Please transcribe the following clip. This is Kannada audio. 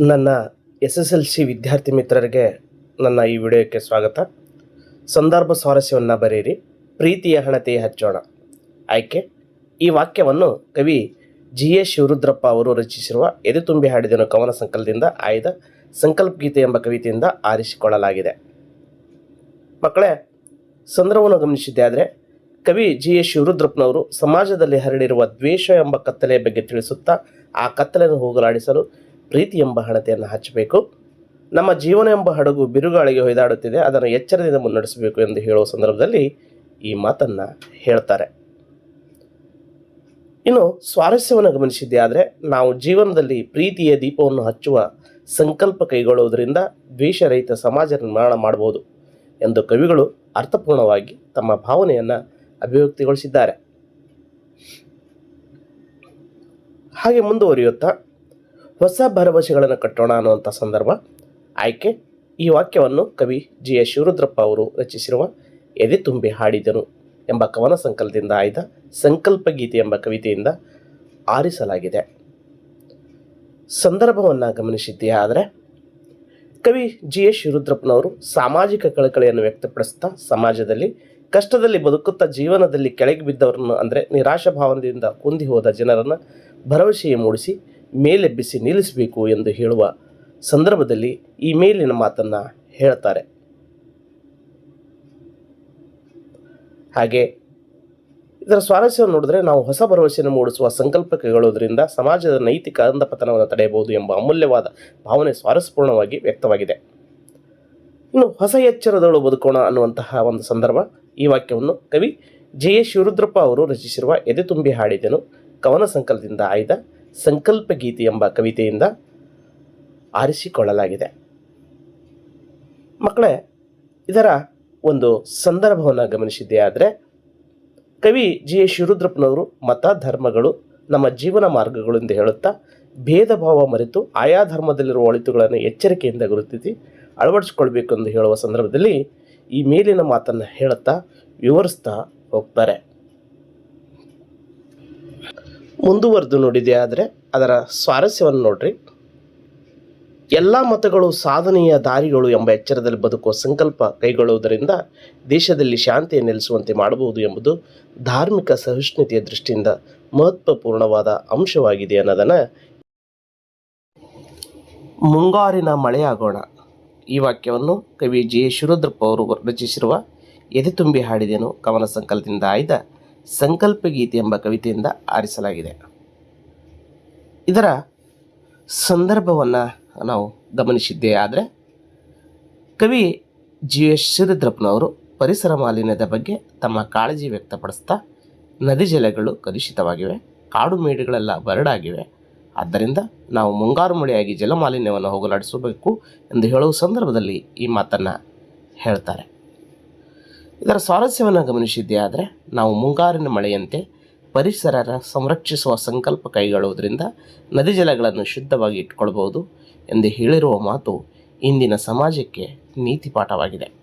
ನನ್ನ SSLC ವಿದ್ಯಾರ್ಥಿ ಮಿತ್ರರಿಗೆ ನನ್ನ ಈ ವಿಡಿಯೋಕ್ಕೆ ಸ್ವಾಗತ. ಸಂದರ್ಭ ಸ್ವಾರಸ್ಯವನ್ನು ಬರೆಯಿರಿ. ಪ್ರೀತಿಯ ಹಣತೆ ಹಚ್ಚೋಣ. ಆಯ್ಕೆ. ಈ ವಾಕ್ಯವನ್ನು ಕವಿ GS ಶಿವರುದ್ರಪ್ಪ ಅವರು ರಚಿಸಿರುವ ಎದೆ ತುಂಬಿ ಹಾಡಿದನು ಕವನ ಸಂಕಲನದಿಂದ ಆಯ್ದ ಸಂಕಲ್ಪ ಗೀತೆ ಎಂಬ ಕವಿತೆಯಿಂದ ಆರಿಸಿಕೊಳ್ಳಲಾಗಿದೆ. ಮಕ್ಕಳೇ, ಸಂದರ್ಭವನ್ನು ಗಮನಿಸಿದ್ದೆ ಆದರೆ ಕವಿ GS ಶಿವರುದ್ರಪ್ಪನವರು ಸಮಾಜದಲ್ಲಿ ಹರಡಿರುವ ದ್ವೇಷ ಎಂಬ ಕತ್ತಲೆಯ ಬಗ್ಗೆ ತಿಳಿಸುತ್ತಾ ಆ ಕತ್ತಲೆಯನ್ನು ಹೋಗಲಾಡಿಸಲು ಪ್ರೀತಿ ಎಂಬ ಹಣತೆಯನ್ನು ಹಚ್ಚಬೇಕು. ನಮ್ಮ ಜೀವನ ಎಂಬ ಹಡಗು ಬಿರುಗಾಳಿಗೆ ಹೊಯ್ದಾಡುತ್ತಿದೆ, ಅದನ್ನು ಎಚ್ಚರದಿಂದ ಮುನ್ನಡೆಸಬೇಕು ಎಂದು ಹೇಳುವ ಸಂದರ್ಭದಲ್ಲಿ ಈ ಮಾತನ್ನು ಹೇಳ್ತಾರೆ. ಇನ್ನು ಸ್ವಾರಸ್ಯವನ್ನು ಗಮನಿಸಿದ್ದೆ ಆದರೆ ನಾವು ಜೀವನದಲ್ಲಿ ಪ್ರೀತಿಯ ದೀಪವನ್ನು ಹಚ್ಚುವ ಸಂಕಲ್ಪ ಕೈಗೊಳ್ಳುವುದರಿಂದ ದ್ವೇಷರಹಿತ ಸಮಾಜ ನಿರ್ಮಾಣ ಮಾಡಬಹುದು ಎಂದು ಕವಿಗಳು ಅರ್ಥಪೂರ್ಣವಾಗಿ ತಮ್ಮ ಭಾವನೆಯನ್ನು ಅಭಿವ್ಯಕ್ತಿಗೊಳಿಸಿದ್ದಾರೆ. ಹಾಗೆ ಮುಂದುವರಿಯುತ್ತಾ ಹೊಸ ಭರವಸೆಗಳನ್ನು ಕಟ್ಟೋಣ ಅನ್ನುವಂಥ ಸಂದರ್ಭ. ಆಯ್ಕೆ. ಈ ವಾಕ್ಯವನ್ನು ಕವಿ GS ಶಿವರುದ್ರಪ್ಪ ಅವರು ರಚಿಸಿರುವ ಎದೆ ತುಂಬಿ ಹಾಡಿದನು ಎಂಬ ಕವನ ಸಂಕಲನದಿಂದ ಆಯ್ದ ಸಂಕಲ್ಪ ಗೀತೆ ಎಂಬ ಕವಿತೆಯಿಂದ ಆರಿಸಲಾಗಿದೆ. ಸಂದರ್ಭವನ್ನು ಗಮನಿಸಿದ್ದೀಯಾ ಆದರೆ ಕವಿ GS ಶಿವರುದ್ರಪ್ಪನವರು ಸಾಮಾಜಿಕ ಕಳಕಳಿಯನ್ನು ವ್ಯಕ್ತಪಡಿಸ್ತಾ ಸಮಾಜದಲ್ಲಿ ಕಷ್ಟದಲ್ಲಿ ಬದುಕುತ್ತಾ ಜೀವನದಲ್ಲಿ ಕೆಳಗೆ ಬಿದ್ದವರನ್ನು ಅಂದರೆ ನಿರಾಶಾ ಭಾವನೆಯಿಂದ ಕುಂದಿ ಹೋದ ಜನರನ್ನು ಭರವಸೆಯ ಮೂಡಿಸಿ ಮೇಲೆಬ್ಬಿಸಿ ನಿಲ್ಲಿಸಬೇಕು ಎಂದು ಹೇಳುವ ಸಂದರ್ಭದಲ್ಲಿ ಈ ಮೇಲಿನ ಮಾತನ್ನು ಹೇಳ್ತಾರೆ. ಹಾಗೆ ಇದರ ಸ್ವಾರಸ್ಯವನ್ನು ನೋಡಿದ್ರೆ ನಾವು ಹೊಸ ಭರವಸೆಯನ್ನು ಮೂಡಿಸುವ ಸಂಕಲ್ಪ ಕೈಗೊಳ್ಳುವುದರಿಂದ ಸಮಾಜದ ನೈತಿಕ ಅಂಧಪತನವನ್ನು ತಡೆಯಬಹುದು ಎಂಬ ಅಮೂಲ್ಯವಾದ ಭಾವನೆ ಸ್ವಾರಸ್ಯಪೂರ್ಣವಾಗಿ ವ್ಯಕ್ತವಾಗಿದೆ. ಇನ್ನು ಹೊಸ ಎಚ್ಚರದಳು ಬದುಕೋಣ ಅನ್ನುವಂತಹ ಒಂದು ಸಂದರ್ಭ. ಈ ವಾಕ್ಯವನ್ನು ಕವಿ GS ಶಿವರುದ್ರಪ್ಪ ಅವರು ರಚಿಸಿರುವ ಎದೆ ತುಂಬಿ ಹಾಡಿದನು ಕವನ ಸಂಕಲನದಿಂದ ಆಯ್ದ ಸಂಕಲ್ಪ ಗೀತೆ ಎಂಬ ಕವಿತೆಯಿಂದ ಆರಿಸಿಕೊಳ್ಳಲಾಗಿದೆ. ಮಕ್ಕಳೇ, ಇದರ ಒಂದು ಸಂದರ್ಭವನ್ನು ಗಮನಿಸಿದ್ದೇ ಆದರೆ ಕವಿ GS ಶಿವರುದ್ರಪ್ಪನವರು ಮತ ಧರ್ಮಗಳು ನಮ್ಮ ಜೀವನ ಮಾರ್ಗಗಳು ಎಂದು ಹೇಳುತ್ತಾ ಭೇದ ಭಾವ ಮರೆತು ಆಯಾ ಧರ್ಮದಲ್ಲಿರುವ ಒಳಿತುಗಳನ್ನು ಎಚ್ಚರಿಕೆಯಿಂದ ಗುರುತಿಸಿ ಅಳವಡಿಸಿಕೊಳ್ಬೇಕು ಎಂದು ಹೇಳುವ ಸಂದರ್ಭದಲ್ಲಿ ಈ ಮೇಲಿನ ಮಾತನ್ನು ಹೇಳುತ್ತಾ ವಿವರಿಸ್ತಾ ಹೋಗ್ತಾರೆ. ಮುಂದುವರೆದು ನೋಡಿದೆ ಆದರೆ ಅದರ ಸ್ವಾರಸ್ಯವನ್ನು ನೋಡ್ರಿ. ಎಲ್ಲ ಮತಗಳು ಸಾಧನೆಯ ದಾರಿಗಳು ಎಂಬ ಎಚ್ಚರದಲ್ಲಿ ಬದುಕುವ ಸಂಕಲ್ಪ ಕೈಗೊಳ್ಳುವುದರಿಂದ ದೇಶದಲ್ಲಿ ಶಾಂತಿಯನ್ನು ನೆಲೆಸುವಂತೆ ಮಾಡಬಹುದು ಎಂಬುದು ಧಾರ್ಮಿಕ ಸಹಿಷ್ಣುತೆಯ ದೃಷ್ಟಿಯಿಂದ ಮಹತ್ವಪೂರ್ಣವಾದ ಅಂಶವಾಗಿದೆ ಅನ್ನೋದನ್ನು. ಮುಂಗಾರಿನ ಮಳೆಯಾಗೋಣ. ಈ ವಾಕ್ಯವನ್ನು ಕವಿ GS ಶಿವರುದ್ರಪ್ಪ ಅವರು ರಚಿಸಿರುವ ಎದೆ ತುಂಬಿ ಹಾಡಿದೆನು ಕವನ ಸಂಕಲನದಿಂದ ಆಯ್ದ ಸಂಕಲ್ಪ ಗೀತೆ ಎಂಬ ಕವಿತೆಯಿಂದ ಆರಿಸಲಾಗಿದೆ. ಇದರ ಸಂದರ್ಭವನ್ನು ನಾವು ಗಮನಿಸಿದ್ದೇ ಆದರೆ ಕವಿ GS ಶಿವರುದ್ರಪ್ಪನವರು ಪರಿಸರ ಮಾಲಿನ್ಯದ ಬಗ್ಗೆ ತಮ್ಮ ಕಾಳಜಿ ವ್ಯಕ್ತಪಡಿಸ್ತಾ ನದಿ ಜಲಗಳು ಕಲುಷಿತವಾಗಿವೆ, ಕಾಡು ಮೇಡುಗಳೆಲ್ಲ ಬರಡಾಗಿವೆ, ಆದ್ದರಿಂದ ನಾವು ಮುಂಗಾರು ಮಳೆಯಾಗಿ ಜಲಮಾಲಿನ್ಯವನ್ನು ಹೋಗಲಾಡಿಸಬೇಕು ಎಂದು ಹೇಳುವ ಸಂದರ್ಭದಲ್ಲಿ ಈ ಮಾತನ್ನು ಹೇಳ್ತಾರೆ. ಇದರ ಸ್ವಾರಸ್ಯವನ್ನು ಗಮನಿಸಿದ್ದೇ ಆದರೆ ನಾವು ಮುಂಗಾರಿನ ಮಳೆಯಂತೆ ಪರಿಸರ ಸಂರಕ್ಷಿಸುವ ಸಂಕಲ್ಪ ಕೈಗೊಳ್ಳುವುದರಿಂದ ನದಿ ಜಲಗಳನ್ನು ಶುದ್ಧವಾಗಿ ಇಟ್ಕೊಳ್ಬೋದು ಎಂದು ಹೇಳಿರುವ ಮಾತು ಇಂದಿನ ಸಮಾಜಕ್ಕೆ ನೀತಿ ಪಾಠವಾಗಿದೆ.